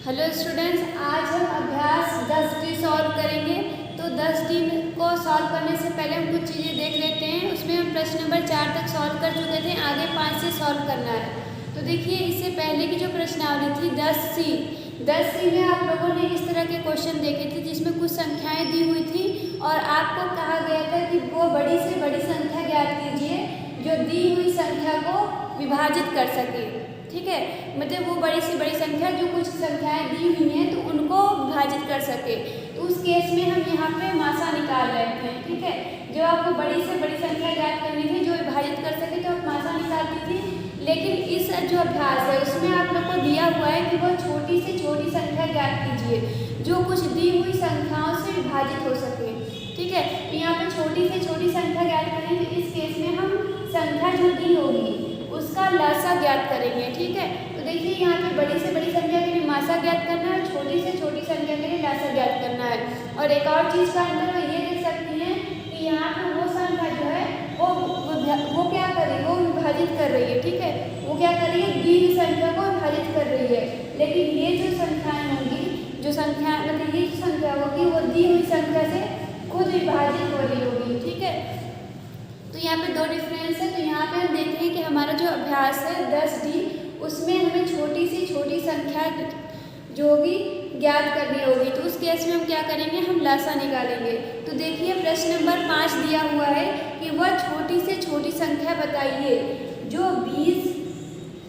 Hello students, आज हम अभ्यास 10D सॉल्व करेंगे। तो 10D को सॉल्व करने से पहले हम कुछ चीज़ें देख लेते हैं। उसमें हम प्रश्न नंबर 4 तक सॉल्व कर चुके थे, आगे 5 से सॉल्व करना है। तो देखिए, इससे पहले की जो प्रश्नावली थी 10C में आप लोगों ने इस तरह के क्वेश्चन देखे थे जिसमें कुछ संख्याएँ दी हुई थी और आपको कहा गया था कि वो बड़ी से बड़ी संख्या ज्ञात कीजिए जो दी हुई संख्या को विभाजित कर सके। ठीक है, मतलब वो बड़ी से बड़ी संख्या जो कुछ संख्याएं दी हुई हैं तो उनको विभाजित कर सके। तो उस केस में हम यहाँ पे मासा निकाल रहे थे। ठीक है, जो आपको बड़ी से बड़ी संख्या ज्ञात करनी थी जो विभाजित कर सके तो आप मासा निकालती थी। लेकिन इस जो अभ्यास है उसमें आप लोग को दिया हुआ है कि वो छोटी से छोटी संख्या ज्ञात कीजिए जो कुछ दी हुई संख्याओं से विभाजित हो सके। ठीक है, तो यहाँ पे छोटी से छोटी संख्या ज्ञात करेंगे। इस केस में हम संख्या जो दी होगी उसका लसा ज्ञात करेंगे। ठीक है, तो देखिए यहाँ पे बड़ी से बड़ी संख्या के लिए मासा ज्ञात करना है और छोटी से छोटी संख्या के लिए लसा ज्ञात करना है। और एक और चीज़ का अंतर ये देख सकती हैं कि यहाँ पे वो संख्या जो है वो क्या कर रही है, वो विभाजित कर रही है। ठीक है, वो क्या कर रही है, दी हुई संख्या को विभाजित कर रही है। लेकिन ये जो संख्याएँ होंगी, जो संख्या मतलब ये जो संख्या होगी वो दी हुई संख्या से खुद विभाजित हो रही होगी। ठीक है, तो यहाँ पे दो डिफरेंस है। तो यहाँ पे हम देखते हैं कि हमारा जो अभ्यास है 10D उसमें हमें छोटी से छोटी संख्या जो होगी ज्ञात करनी होगी। तो उस केस में हम क्या करेंगे, हम लसा निकालेंगे। तो देखिए प्रश्न नंबर 5 दिया हुआ है कि वह छोटी से छोटी संख्या बताइए जो 20,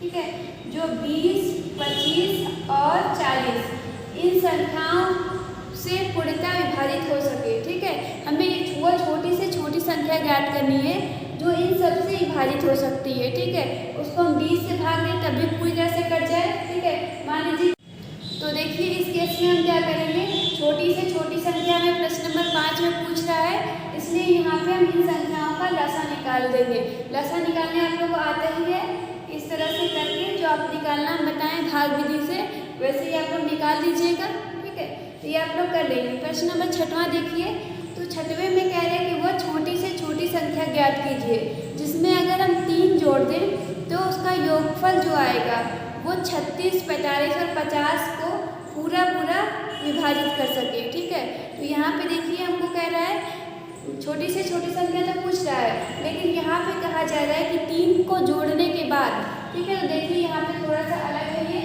ठीक है, जो 20, 25 और 40 इन संख्याओं से पूर्णतः विभाजित हो सके। ठीक है, हमें वह छोटी से छोटी संख्या ज्ञात करनी है जो इन सब से विभाजित हो सकती है। ठीक है, उसको हम 20 से भाग दें तब भी पूरी तरह से कट जाए। ठीक है, मान लीजिए। तो देखिए इस केस में हम क्या करेंगे, छोटी से छोटी संख्या में प्रश्न नंबर 5 में पूछ रहा है, इसलिए यहाँ पे हम इन संख्याओं का लसा निकाल देंगे। लसा निकालने आप लोग को आता ही है, इस तरह से करके जो आप निकालना बताएं भाग विधि से वैसे ही आप लोग निकाल दीजिएगा। ठीक है, तो ये आप लोग कर लेंगे। प्रश्न नंबर 6वां देखिए, तो 6वें में कह रहे हैं कि वह छोटी से छोटी संख्या ज्ञात कीजिए जिसमें अगर हम 3 जोड़ दें तो उसका योगफल जो आएगा वो 36, 45 और 50 को पूरा विभाजित कर सके। ठीक है, तो यहाँ पे देखिए हमको कह रहा है छोटी से छोटी संख्या तो पूछ रहा है, लेकिन यहाँ पे कहा जा रहा है कि 3 को जोड़ने के बाद। ठीक है, तो देखिए यहाँ पे थोड़ा सा अलग है ये।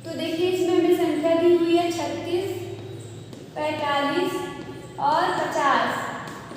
तो देखिए इसमें हमें संख्या दी हुई है 36, 45 और 50।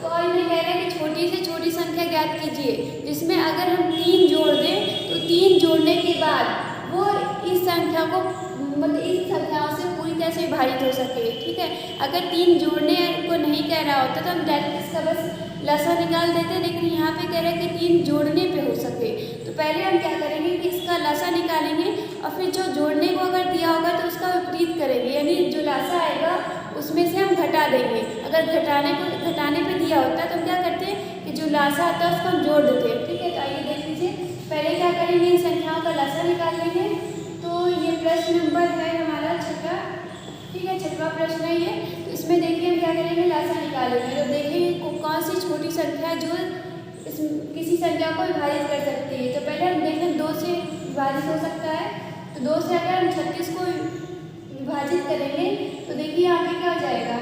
तो और इन्हें कह रहे हैं कि छोटी से छोटी संख्या ज्ञात कीजिए जिसमें अगर हम 3 जोड़ दें तो 3 जोड़ने के बाद वो इस संख्या को मतलब इन संख्याओं से पूरी तरह से विभाजित हो सके। ठीक है, अगर 3 जोड़ने को नहीं कह रहा होता तो हम डायरेक्ट इसका बस लसा निकाल देते, लेकिन यहाँ पे कह रहे हैं कि 3 जोड़ने पे हो सके। तो पहले हम क्या करेंगे कि इसका लसा निकालेंगे और फिर जो जोड़ने को अगर दिया होगा तो उसका विपरीत करेंगे, यानी जो लसा आएगा उसमें से हम घटा देंगे। अगर घटाने पे दिया होता है तो हम क्या करते हैं कि जो लासा आता है उसको हम जोड़ देते हैं। ठीक है, तो आइए देख लीजिए, पहले क्या करेंगे, इन संख्याओं का लसा निकाल लेंगे। तो ये प्रश्न नंबर है हमारा 6वां। ठीक है, 6वां प्रश्न है ये। तो इसमें देखिए हम क्या करेंगे, लसा निकालेंगे। तो देखिए कौन सी छोटी संख्या जो किसी संख्या को विभाजित कर सकती है। तो पहले हम देखें 2 से विभाजित हो सकता है। तो 2 से अगर हम 36 को विभाजित करेंगे तो देखिए यहाँ पे क्या हो जाएगा,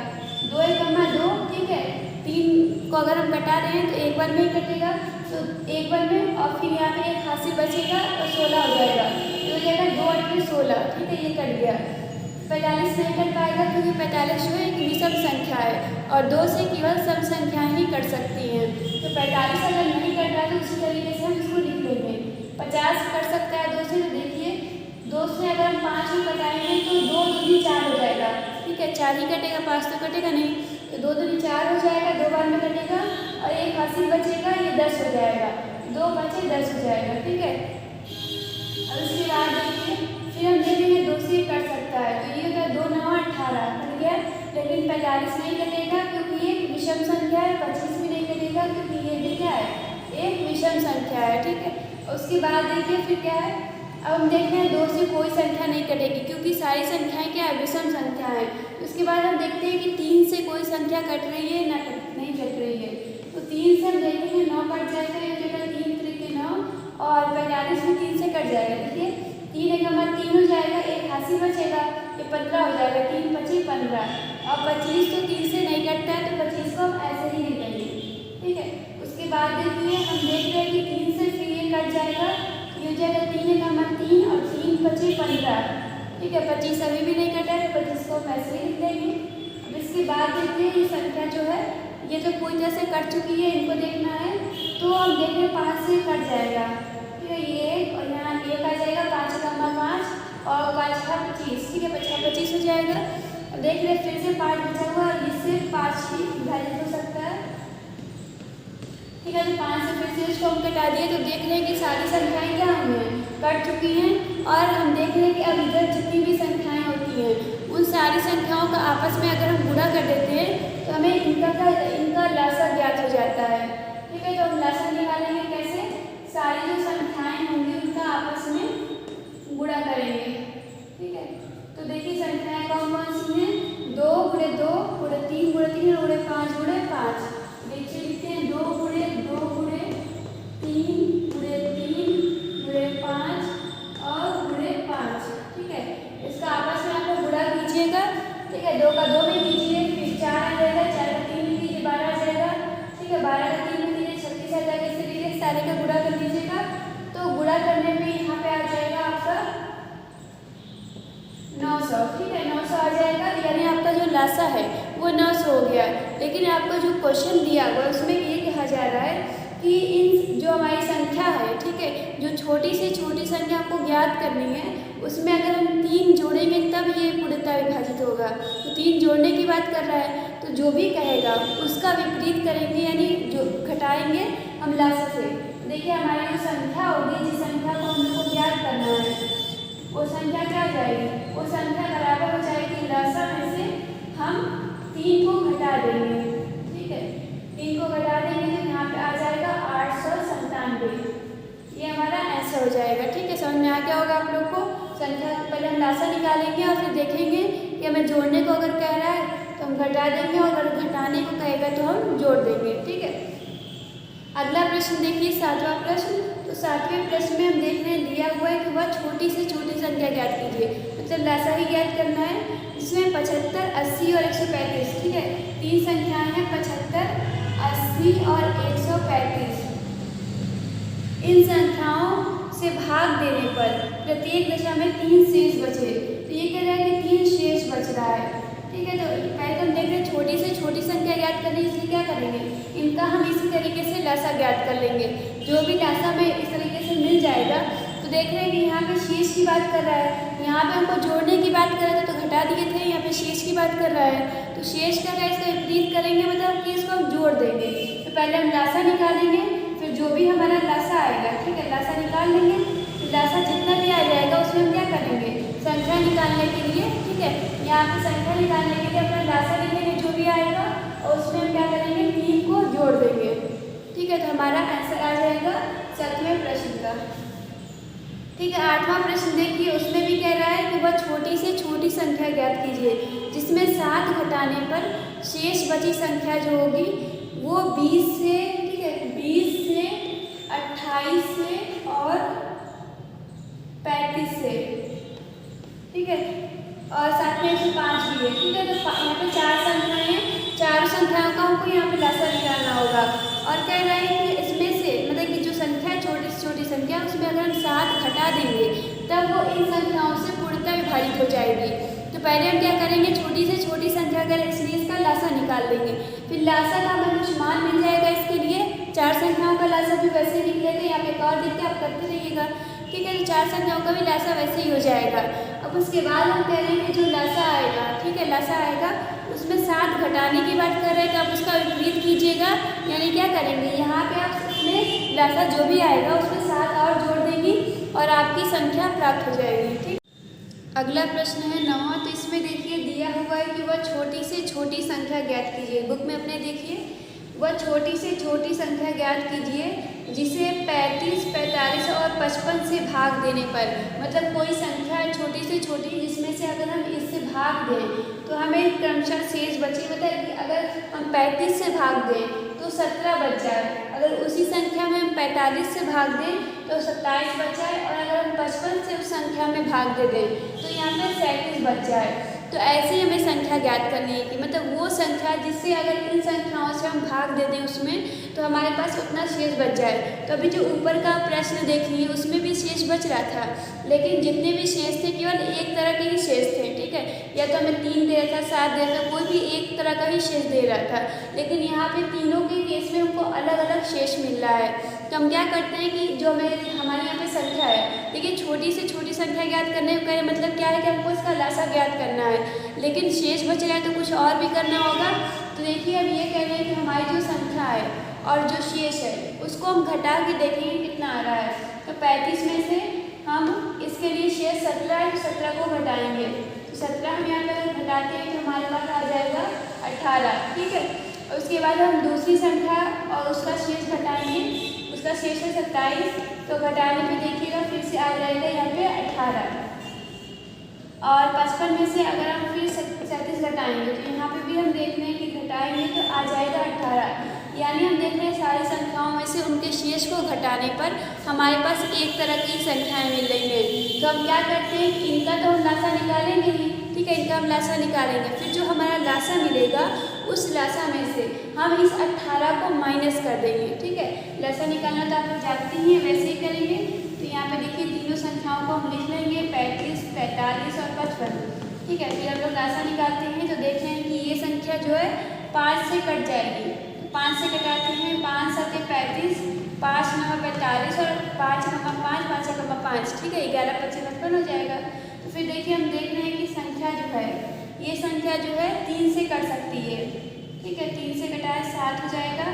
2 × 2। ठीक है, 3 को अगर हम घटा रहे हैं तो एक बार में ही कटेगा, तो एक बार में, और फिर यहाँ पे एक हासिल बचेगा और 16 हो जाएगा। तो हो जाएगा 2 × 8 = 16। ठीक है, ये कट गया। 45 नहीं कट पाएगा क्योंकि 45 जो है एक विषम संख्या है और 2 से केवल सम संख्याएँ ही कट सकती हैं। तो 45 अगर नहीं कट रहा तो उसी तरीके से हम इसको लिख लेंगे। 50 कट सकता है 2 से, तो देखिए 2 से अगर हम 5 ही कटाएंगे तो 2 दूनी 4 हो जाएगा। ठीक है, 4 ही कटेगा, 5 तो कटेगा नहीं, तो 2 दूनी 4 हो जाएगा, 2 बार में कटेगा और एक हासिल बचेगा, ये 10 हो जाएगा। 2 बचे 10 हो जाएगा। ठीक है, और उसके बाद देखिए फिर हम देखेंगे 2 से कट सकता है, तो ये होगा 2 × 9 = 18 कट गया। लेकिन 45 नहीं कटेगा क्योंकि ये एक विषम संख्या है। 25 भी नहीं कटेगा क्योंकि ये भी क्या है, एक विषम संख्या है। ठीक है, उसके बाद देखिए फिर क्या है, अब हम देखते हैं 2 से कोई संख्या नहीं कटेगी क्योंकि सारी संख्याएं क्या है, विषम संख्या है। उसके बाद हम देखते हैं कि 3 से कोई संख्या कट रही है, नहीं कट रही है। तो 3 से हम देखेंगे 9 का और 45 भी 3 से कट जाएगा। देखिए 3 एक हमारा 3 हो जाएगा, एक हासिल बचेगा, ये 15 हो जाएगा, 3 5 15। और 25 तो 3 से नहीं कटता है, तो 25 को हम ऐसे ही लिखेंगे। ठीक है, उसके बाद देखिए हम देख रहे हैं कि 3 से फिर ये कट जाएगा, ये हो जाएगा 3 एक हमारा 3 और 3 5 15। ठीक है, 25 अभी भी नहीं कटा है, तो 25 को हम ऐसे ही लिख देंगे। अब इसके बाद देखिए ये संख्या जो है ये जो पूरी तरह से कट चुकी है, इनको देखना है, तो हम देख रहे हैं 5 से कट जाएगा। ठीक है, ये और यहाँ एक आ जाएगा, 5 का 5 और 5 का 25। ठीक है, 5 का 25 हो जाएगा। अब देख रहे हैं फिर से 5 बचा हुआ, इससे 5 ही विभाजित हो सकता है। ठीक है, तो 5 से फिर से इसको हम कटा दिए, तो देख रहे हैं कि सारी संख्याएं क्या हुई हैं, कट चुकी हैं। और हम देख रहे हैं कि अब इधर जितनी भी संख्याएं होती हैं उन सारी संख्याओं का आपस में अगर हम गुणा कर देते हैं तो हमें इनका लसाअ ज्ञात हो जाता है। ठीक है, तो हम लसाअ निकालेंगे कैसे, सारी जो संख्याएं होंगी उनका आपस में गुणा करेंगे। ठीक है, तो देखिए संख्याएं कौन कौन सी हैं, 2 गुणे 2 गुणे 3 गुणे 3 गुणे 5 गुणे 5। देखिए लिखते हैं 2 गुणे 2 गुणे 3 गुणे 3 गुणे 5 और गुणे 5। ठीक है, इसका आपस में आप लोग गुणा कीजिएगा। ठीक है, 2 का 2 में कीजिए, फिर 4 आ जाएगा, 4 का 3 में कीजिए, 12 आ जाएगा। ठीक है, 12 का 3 में कीजिए, 36 आ जाएगा। इस तरीके से सारे का गुणा कर लीजिएगा, तो गुणा करने में यहाँ पे आ जाएगा आपका 900। ठीक है, 900 आ जाएगा, यानी आपका जो लसाअ है वो 900 हो गया। लेकिन आपको जो क्वेश्चन दिया हुआ है उसमें ये कहा जा रहा है कि इन जो हमारी संख्या है, ठीक है, जो छोटी से छोटी संख्या आपको ज्ञात करनी है, उसमें अगर हम 3 जोड़ेंगे तब ये पूर्णतः विभाजित होगा। तो 3 जोड़ने की बात कर रहा है, तो जो भी कहेगा उसका विपरीत करेंगे, यानी जो घटाएंगे हम लसाअ से। देखिए हमारी जो संख्या होगी, जिस संख्या को हम लोग को ज्ञात करना है, वो संख्या क्या हो जाएगी, वो संख्या बराबर हो जाएगी लसाअ में से हम 3 को घटा देंगे। ठीक है, 3 को घटा देंगे तो यहाँ पे आ जाएगा 897। ये हमारा ऐसा हो जाएगा। ठीक है, समझ में आ गया होगा आप लोग को। संख्या पहले हम लसाअ निकालेंगे और फिर देखेंगे कि हमें जोड़ने को अगर कह रहा है तो हम घटा देंगे, और अगर घटाने को कहेगा तो हम जोड़ देंगे। ठीक है, अगला प्रश्न देखिए 7वां प्रश्न। तो 7वें प्रश्न में हम देख रहे हैं दिया हुआ है कि वह छोटी से छोटी संख्या ज्ञात कीजिए, मतलब लसाअ ही ज्ञात करना है। इसमें 75, 80 और 135। ठीक है, 3 संख्याएं हैं, 75, 80 और 135। इन संख्याओं से भाग देने पर प्रत्येक दशा में 3 शेष बचे। तो ये कह रहा है कि 3 शेष बच रहा है। ठीक है, तो पहले हम देख रहे हैं छोटी से छोटी संख्या ज्ञात करनी, इसलिए क्या करेंगे, इनका हम इसी तरीके से लसाअ ज्ञात कर लेंगे। जो भी लसाअ में इस तरीके से मिल जाएगा, तो देख रहे हैं कि यहाँ पे शेष की बात कर रहा है, यहाँ पे हमको जोड़ने की बात कर रहा था तो घटा दिए थे, यहाँ पे शेष की बात कर रहा है, तो शेष कर रहा है, इसका विपरीत करेंगे, मतलब कि इसको हम जोड़ देंगे। तो पहले हम लसाअ निकालेंगे, फिर जो भी हमारा लसाअ आएगा, ठीक है, लसाअ निकाल लेंगे, फिर लसाअ जितना भी आ जाएगा उसमें हम क्या करेंगे, संख्या निकालने के लिए, ठीक है, यहाँ पे संख्या निकालने के लिए अपना लसाअ लिखेंगे जो भी आएगा, और उसमें हम क्या करेंगे, 3 को जोड़ देंगे। ठीक है, तो हमारा आंसर आ जाएगा 7वें प्रश्न का। ठीक है, 8वां प्रश्न देखिए, उसमें भी कह रहा है कि वह छोटी से छोटी संख्या ज्ञात कीजिए जिसमें 7 घटाने पर शेष बची संख्या जो होगी वो 20 से, ठीक है, 20 से, 28 से और 35 से। ठीक है, और साथ में 105 भी है। ठीक है, तो यहाँ पे 4 संख्याएं हैं, चारों संख्याओं का हमको यहाँ पे लसाअ निकालना होगा। और कह रहा है कि इसमें से मतलब कि जो संख्या है छोटी से छोटी संख्या, उसमें अगर हम 7 घटा देंगे तब वो इन संख्याओं से पूर्णतः विभाजित हो जाएगी। तो पहले हम क्या करेंगे, छोटी से छोटी संख्या अगर, इसलिए इसका लसाअ निकाल लेंगे, फिर लसाअ का हमें कुछ मान मिल जाएगा। इसके लिए 4 संख्याओं का लसाअ भी वैसे ही लिख लेते हैं, यहाँ पे एक और लिख के आप करते रहिएगा। ठीक है, तो 4 संख्याओं का भी लसाअ वैसे ही हो जाएगा। अब उसके बाद हम कह रहे हैं कि जो लसाअ आएगा, ठीक है, लसाअ आएगा उसमें 7 घटाने की बात कर रहे हैं, तो आप उसका विपरीत कीजिएगा, यानी क्या करेंगे, यहाँ पे आप उसमें लसाअ जो भी आएगा उसमें 7 और जोड़ देंगी और आपकी संख्या प्राप्त हो जाएगी। ठीक, अगला प्रश्न है 9वां। तो इसमें देखिए दिया हुआ है कि वह छोटी से छोटी संख्या ज्ञात कीजिए। बुक में अपने देखिए, वह छोटी से छोटी संख्या ज्ञात कीजिए जिसे 35, 45 और 55 से भाग देने पर, मतलब कोई संख्या छोटी से छोटी जिसमें से अगर हम इससे भाग दें तो हमें क्रमशः शेष बचे। मतलब कि अगर हम 35 से भाग दें तो 17 बच जाए, अगर उसी संख्या में हम 45 से भाग दें तो 27 बचा है, और अगर हम 55 से उस संख्या में भाग दे दें तो यहाँ पे 37 बच जाए। तो ऐसे ही हमें संख्या ज्ञात करनी है कि मतलब वो संख्या जिससे अगर इन संख्याओं से हम भाग दे दें उसमें, तो हमारे पास उतना शेष बच जाए। तो अभी जो ऊपर का प्रश्न देखिए उसमें भी शेष बच रहा था, लेकिन जितने भी शेष थे केवल एक तरह के ही शेष थे, ठीक है। या तो हमें 3 दे रहा था, 7 दे रहा था, कोई भी एक तरह का ही शेष दे रहा था। लेकिन यहाँ पे तीनों के केस में हमको अलग अलग शेष मिल रहा है। तो हम क्या करते हैं कि जो हमारे यहाँ पे संख्या है, देखिए छोटी से छोटी संख्या ज्ञात करने का मतलब क्या है कि हमको इसका लासा ज्ञात करना है, लेकिन शेष बच रहा है तो कुछ और भी करना होगा। तो देखिए अब ये कह रहे हैं कि हमारी जो संख्या है और जो शेष है उसको हम घटा के देखेंगे कितना आ रहा है। तो 35 में से हम इसके लिए शेष 17 है, तो 17 को घटाएंगे। तो 17 हम यहाँ पर घटाते हैं तो हमारे पास आ जाएगा 18, ठीक है। और उसके बाद हम दूसरी संख्या और उसका शेष घटाएंगे, उसका शेष है 27, तो घटाने पे देखिएगा फिर से आ जाएगा यहाँ पे 18। और 55 में से अगर हम फिर 37 घटाएंगे तो यहाँ पे भी हम देख रहे हैं कि घटाएंगे तो आ जाएगा 18। यानी हम देख रहे हैं सारी संख्याओं में से उनके शेष को घटाने पर हमारे पास एक तरह की संख्याएं मिल रही हैं। तो हम क्या करते हैं कि इनका तो हम लासा निकालेंगे ही, ठीक है, इनका हम लासा निकालेंगे। फिर जो हमारा लासा मिलेगा उस लासा में से हम इस 18 को माइनस कर देंगे, ठीक है। लासा निकालना तो आप लोग जानते ही हैं, वैसे ही करेंगे। तो यहाँ पे देखिए तीनों संख्याओं को हम लिख लेंगे 35, 45 और 55, ठीक है। फिर हम लोग लासा निकालते हैं तो देख रहे हैं कि ये संख्या जो है 5 से कट जाएगी। 5 से कटाते हैं, 5 7 35, 5 9 45 और 5 9 5, 5 1 5, ठीक है। 11 5 55 हो जाएगा। तो फिर देखिए हम देख रहे हैं कि संख्या जो है ये संख्या जो है 3 से कट सकती है, ठीक है। 3 से कटाया 7 हो जाएगा,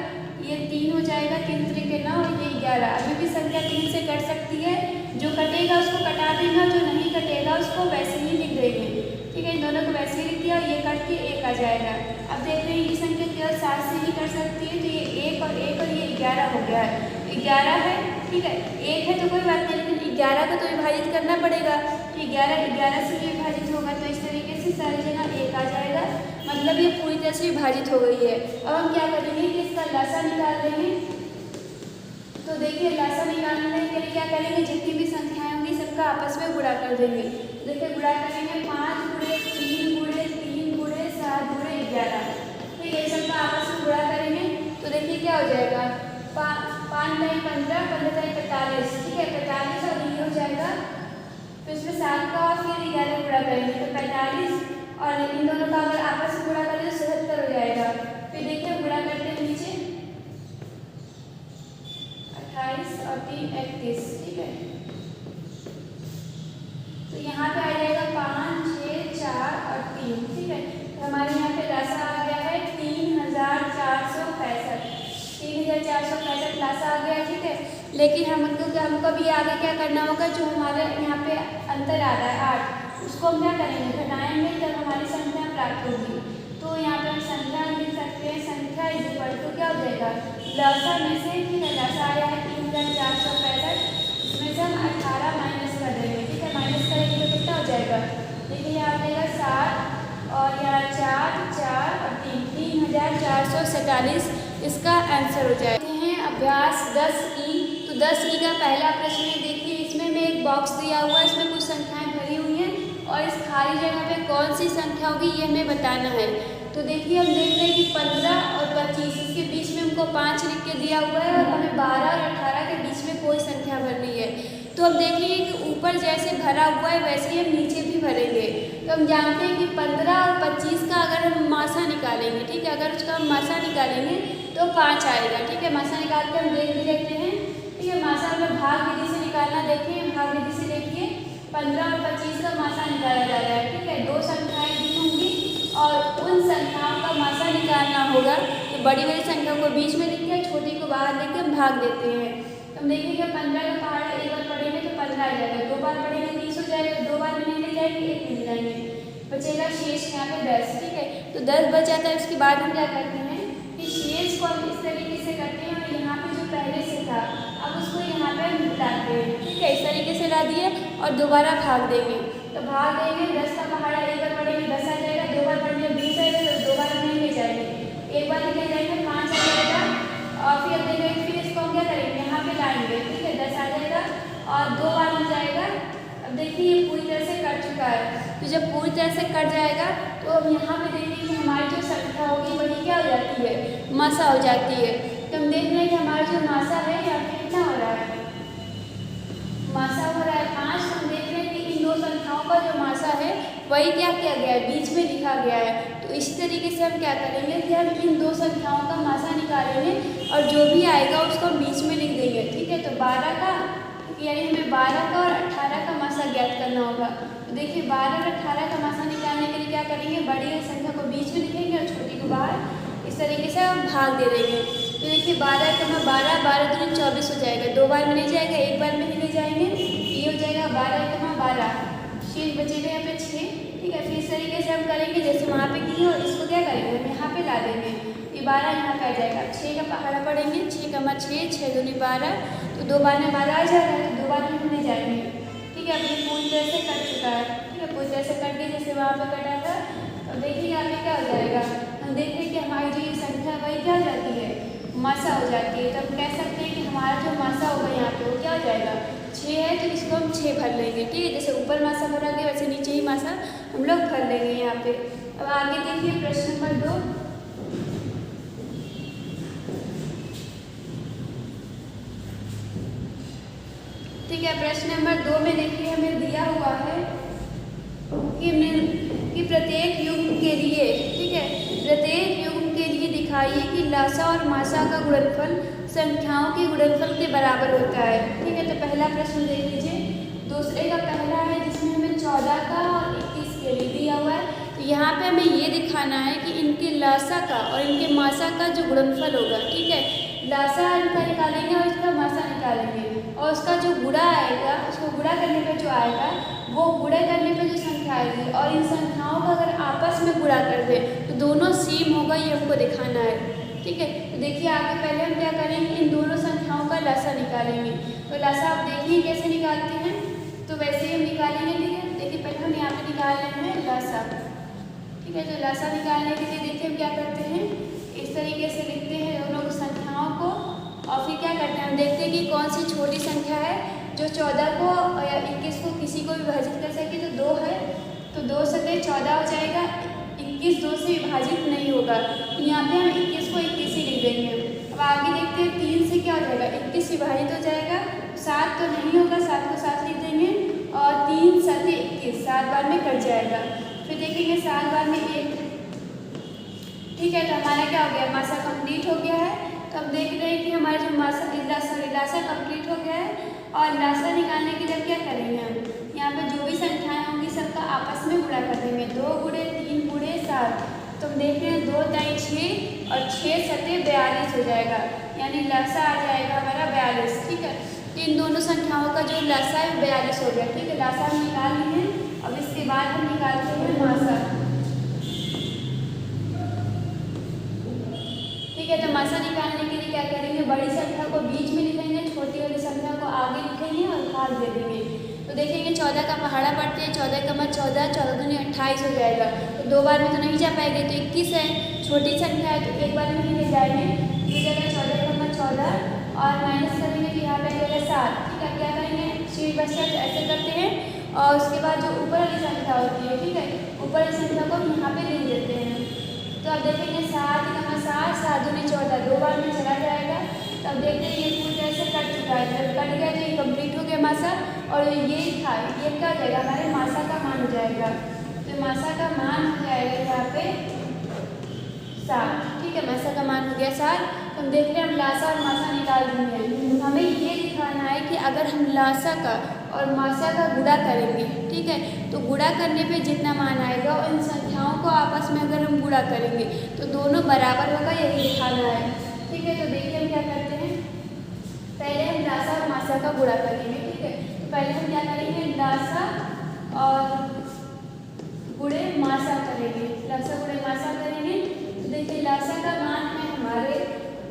ये 3 हो जाएगा, 3 3 के 9 और ये 11। अभी भी संख्या 3 से कट सकती है, जो कटेगा उसको कटा देगा, जो नहीं कटेगा उसको वैसे ही लिख देंगे, ठीक है। इन दोनों को वैसे ही लिख दिया, ये कट के 1 आ जाएगा। अब देख रहे हैं ये संख्या केवल 7 से ही कट सकती है, तो ये 1 और 1 और ये 11 हो गया है। 11 है, ठीक है, 1 है तो कोई बात नहीं, लेकिन 11 को तो विभाजित करना पड़ेगा। तो 11 से भी विभाजित होगा, तो इस तरीके से सारी जगह 1 आ जाएगा, मतलब ये पूरी तरह से विभाजित हो गई है। अब हम क्या करेंगे कि इसका लासा निकाल लेंगे। तो देखिए लासा निकालने के लिए क्या करेंगे, जितनी भी संख्याएं होंगी सबका आपस में गुणा कर देंगे। देखिए गुणा करेंगे 5 गुणे 3 गुणे 3 गुणे 7 गुणे 11, ठीक है। सबका आपस में गुणा करेंगे तो देखिए क्या हो जाएगा, 5 टाइम 15, 15 टाइम 45, ठीक है, 45 और ये हो जाएगा। फिर इसमें 7 का और फिर 11 गुणा करेंगे तो 45, और इन दोनों का अगर आपस में गुणा करें तो 77 हो जाएगा। फिर देखिए गुणा करते हैं नीचे 28 और 3 31, ठीक है। तो यहाँ पे आ जाएगा 5 6 4 और 3, ठीक है। तो हमारे यहाँ पे लासा आ गया है 3465, 3465 लासा आ गया, ठीक है। लेकिन हमको भी आगे क्या करना होगा, जो हमारे यहाँ पे अंतर आ रहा है 8, उसको हम क्या करेंगे, घटाएंगे तब हमारी संख्या प्राप्त होगी। तो यहाँ पे हम संख्या लिख सकते हैं, संख्या इज इक्वल टू क्या हो जाएगा, लासा में से, ठीक है, लासा आया है 3465, इसमें से हम 18 माइनस कर देंगे, ठीक है। माइनस करेंगे तो कितना हो जाएगा, देखिए यहाँ आ जाएगा 7 और यहाँ 4 4 और 3, 3447 इसका आंसर हो जाएगा। अभ्यास 10E। तो 10E का पहला प्रश्न है, देखिए इसमें में एक बॉक्स दिया हुआ है, इसमें कुछ संख्याएं भरी हुई हैं और इस खाली जगह पे कौन सी संख्या होगी ये हमें बताना है। तो देखिए हम देख रहे हैं कि 15 और 25, इसके बीच में हमको 5 लिख के दिया हुआ है और हमें 12 और 18 के बीच में कोई संख्या भरनी है। तो हम देखेंगे कि ऊपर जैसे भरा हुआ है वैसे ही हम नीचे भी भरेंगे। तो हम जानते हैं कि 15 और 25 का अगर हम मासा निकालेंगे, ठीक है, अगर उसका हम मासा निकालेंगे तो 5 आएगा, ठीक है। मासा निकाल के हम देख भी लेते हैं, ठीक है। मासा हमें भाग विधि से निकालना, देखिए भाग विधि से देखिए 15 और 25 का मासा निकाला जा रहा है, ठीक है। 2 संख्याएं दी होंगी और उन संख्याओं का मासा निकालना होगा। तो बड़ी बड़ी संख्या को बीच में लिख के छोटी को बाहर लेके हम भाग देते हैं। तो हम देखिए 15 का पहाड़ा एक बार पढ़ेंगे तो 15 आ जाएगा, 2 बार पढ़ेंगे 30 हो जाएगा, 2 बार में नहीं ले जाएंगे 1 मिल जाएंगे, बचेगा शेष यहाँ पे 10, ठीक है। तो 10 बच जाता है। उसके बाद हम क्या करते हैं कि शेष को हम इस तरीके से करते हैं और यहाँ पे जो पहले से था अब उसको यहाँ पे हम मिलाते हैं, ठीक है। इस तरीके से ला दिए और दोबारा भाग देंगे। तो भाग देंगे, 10 का पहाड़ा एक बार पढ़ेंगे 10 आ जाएगा, 2 बार पढ़ेंगे 20 आएगा, तो 2 बार नहीं ले जाएंगे, 1 बार ले जाएंगे 5 आ जाएगा। और फिर देखेंगे, फिर इसको हम क्या करेंगे यहाँ पे लाएंगे, ठीक है, 10 आ जाएगा देखिए ये पूरी तरह से कट चुका है। तो जब पूरी तरह से कट जाएगा तो अब यहाँ पे देखिए कि हमारी जो संख्या होगी वही क्या हो जाती है, मासा हो जाती है। तो हम देख रहे हैं कि हमारा जो मासा है यहाँ पे कितना हो रहा है, मासा हो रहा है 5। हम देख रहे हैं कि इन दो संख्याओं का जो मासा है वही क्या किया गया है, बीच में लिखा गया है। तो इसी तरीके से हम क्या करेंगे कि हम इन दो संख्याओं का मासा निकालेंगे और जो भी आएगा उसको बीच में लिख देंगे, ठीक है। तो 12 का यानी हमें 12 का और 18 का मासा ज्ञात करना होगा। तो देखिए 12 और 18 का मासा निकालने के लिए क्या करेंगे, बड़ी संख्या को बीच में लिखेंगे और छोटी को बाहर, इस तरीके से हम भाग दे देंगे। तो देखिए 12 का 12, 12 दूनी 24 हो जाएगा, 2 बार में नहीं जाएगा, एक बार में ही ले जाएंगे, ये हो जाएगा 12 का 12, शेष बचेगा यहाँ पे 6, ठीक है। फिर इस तरीके से हम करेंगे जैसे वहाँ पे किए और इसको क्या करेंगे, हम यहाँ पे ला देंगे, ये 12 यहाँ पे आ जाएगा। 6 का पहाड़ा पढ़ेंगे, 6 का 6, 6 दूनी 12, तो 2 बार में 12 आ जाएगा, तो 2 बार में हम ले जाएंगे, ठीक है। अब ये पूरी तरह से कट चुका है, ठीक है, पूरी तरह से कट गई जैसे वहाँ पे कटा था। अब देखिए यहाँ पे क्या हो जाएगा, हम देख रहे हैं कि हमारी जो ये संख्या वही क्या हो जाती है, मासा हो जाती है। तो हम कह सकते हैं कि हमारा जो मासा होगा यहाँ पे वो क्या हो जाएगा, 6 है, तो इसको हम 6 भर लेंगे, ठीक है। जैसे ऊपर मासा भरा गया वैसे नीचे ही मासा हम लोग भर लेंगे यहाँ पे। अब आगे देखिए प्रश्न नंबर 2, ठीक है। प्रश्न नंबर 2 में देखिए हमें दिया हुआ है कि प्रत्येक युग्म के लिए, ठीक है, प्रत्येक युग्म के लिए दिखाइए कि लासा और मासा का गुणनफल संख्याओं के गुणनफल के बराबर होता है, ठीक है। तो पहला प्रश्न देख लीजिए, दूसरे का पहला है जिसमें हमें 14 का और 21 के लिए दिया हुआ है। तो यहाँ पे हमें ये दिखाना है कि इनके लासा का और इनके मासा का जो गुणनफल होगा, ठीक है, लासा इनका निकालेंगे और इसका मासा निकालेंगे और उसका जो गुणा आएगा, उसको गुणा करने पे जो आएगा वो गुणा करने पे जो संख्या आएगी और इन संख्याओं का अगर आपस में गुणा कर दे तो दोनों सेम होगा, ये हमको दिखाना है, ठीक है। तो देखिए आगे पहले हम क्या करेंगे, इन दोनों संख्याओं का लासा निकालेंगे। तो लासा आप देखिए कैसे निकालते हैं, तो वैसे ही हम निकालेंगे, ठीक है। देखिए पहले हम यहाँ पे निकाल रहे हैं लासा, ठीक है। तो लासा निकालने के लिए देखिए हम क्या करते हैं, इस तरीके से लिखते हैं दोनों संख्याओं को और फिर क्या करते हैं, हम देखते हैं कि कौन सी छोटी संख्या है जो 14 को या 21 को किसी को विभाजित कर सके। तो 2 है, तो 2 सके 14 हो जाएगा, 21 2 से विभाजित नहीं होगा, तो यहाँ पे हम 21 को 21 ही लिख देंगे। अब आगे देखते हैं 3 से क्या हो जाएगा, 21 विभाजित हो जाएगा, 7 तो नहीं होगा, 7 को 7 लिख देंगे और 3 7 21, 7 बार में कट जाएगा। फिर देखेंगे 7 बार में 1, ठीक है। तो हमारा क्या हो गया, मासा कंप्लीट हो गया है। तो हम देख रहे हैं कि हमारा जो लासा कंप्लीट हो गया है और लासा निकालने के लिए क्या करेंगे, हम यहाँ पे जो भी संख्याएं होंगी सबका आपस में गुणा कर देंगे, 2 गुणे 3 गुणे 7। तो हम देख रहे हैं 2 दाई 6 और 6 सते 42 हो जाएगा, यानी लासा आ जाएगा हमारा 42, ठीक है। तो इन दोनों संख्याओं का जो लासा है 42 हो गया, ठीक है। लासा हम निकाल लिए। अब इसके बाद हम निकालते हैं मासा, ठीक है। तो मासा निकालने के लिए क्या करेंगे, बड़ी संख्या को बीच में लिखेंगे, छोटी वाली संख्या को आगे लिखेंगे और भाग दे देंगे। तो देखेंगे 14 का पहाड़ा पढ़ते हैं, 14 का 14, 14 दूनी 28 हो जाएगा, तो 2 बार में तो नहीं जा पाएंगे, तो 21 है, छोटी संख्या है तो एक बार में ही ले जाएंगे। इस जगह 14 का 14 और माइनस करेंगे तो यहाँ पे आएगा 7, ठीक है। क्या करेंगे, शेष बचा ऐसे करते हैं और उसके बाद जो ऊपर वाली संख्या होती है, ठीक है, ऊपर वाली संख्या को हम यहाँ पे लिख देते हैं। तो अब देखेंगे 7 का 7, 7 दूनी 14, 2 बार में चला जाएगा। तो अब देखते हैं ये पूरी तरह से कट चुका है, जब कट गया तो ये कंप्लीट हो गया मासा और ये था, ये क्या हो जाएगा, हमारे मासा का मान हो जाएगा। तो मासा का मान हो जाएगा यहाँ पे 7, ठीक है, मासा का मान हो गया 7। तो हम देख रहे हैं हम लासा और मासा निकाल दिए हैं। हमें ये दिखाना है कि अगर हम लासा का और मासा का गुणा करेंगे, ठीक है, तो गुणा करने पे जितना मान आएगा और इन संख्याओं को आपस में अगर हम गुणा करेंगे तो दोनों बराबर होगा, यही दिखाना है, ठीक है। तो देखिए हम क्या करते हैं, पहले हम लासा और मासा का गुणा करेंगे, ठीक है। तो पहले हम क्या करेंगे, लासा और गुणे मासा करेंगे, लासा गुणे मासा करेंगे। तो देखिए लासा का मान है हमारे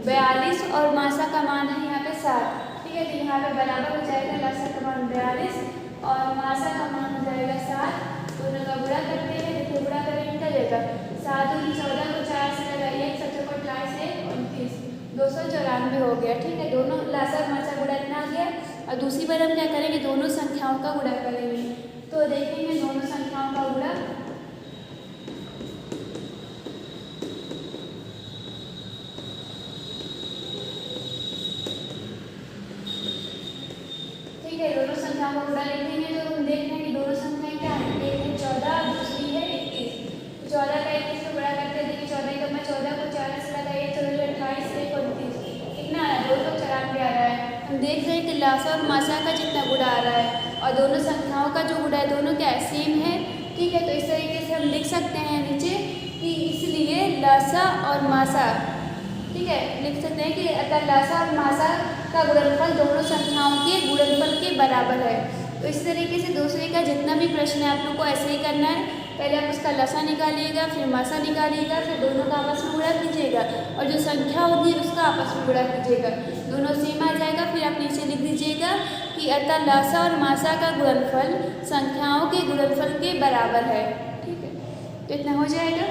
42 और मासा का मान है यहाँ पे 7, ठीक है। तो यहाँ पे बराबर हो जाएगा, लासा का मान 42 और मासा का मान हो जाएगा 7, दोनों का गुणा करते हैं। देखिए गुणा करेंगे क्या जाएगा, 7 दूनी 14 को 4 से लगाइए, 7 को 28 से 29, 294 हो गया, ठीक है। दोनों लासा और मासा गुणा इतना आ गया। और दूसरी बार हम क्या करेंगे, दोनों संख्याओं का गुणा करेंगे। तो देखेंगे दोनों संख्याओं का गुणा। ठीक है, दोनों संख्याओं का गुणा लिखेंगे तो हम देख रहे हैं कि दोनों संख्याएं क्या है, एक है 14, दूसरी है 21। 14 का 21 को गुणा करते देखिए 14 का मैं 14 को 4 से लगाइए, 28 1 29 कितना आ रहा है, 294 आ रहा है। हम देख रहे हैं कि लासा और मासा का जितना गुणा आ रहा है और दोनों संख्याओं का जो गुणा है दोनों क्या है, सेम है। ठीक है, तो इस तरीके से हम लिख सकते हैं नीचे कि इसलिए लासा और मासा, ठीक है, लिख सकते हैं कि अतः लासा और मासा का गुणनफल दोनों संख्याओं के गुणनफल के बराबर है। तो इस तरीके से दूसरे का जितना भी प्रश्न है आप लोग को ऐसे ही करना है। पहले आप उसका लसा निकालिएगा, फिर मासा निकालिएगा, फिर दोनों का आपस में गुणा कीजिएगा और जो संख्या होगी उसका आपस में गुणा कीजिएगा, दोनों सेम आ जाएगा। फिर आप नीचे लिख दीजिएगा कि अतः लासा और मासा का गुणनफल संख्याओं के गुणनफल के बराबर है। ठीक है, तो इतना हो जाएगा।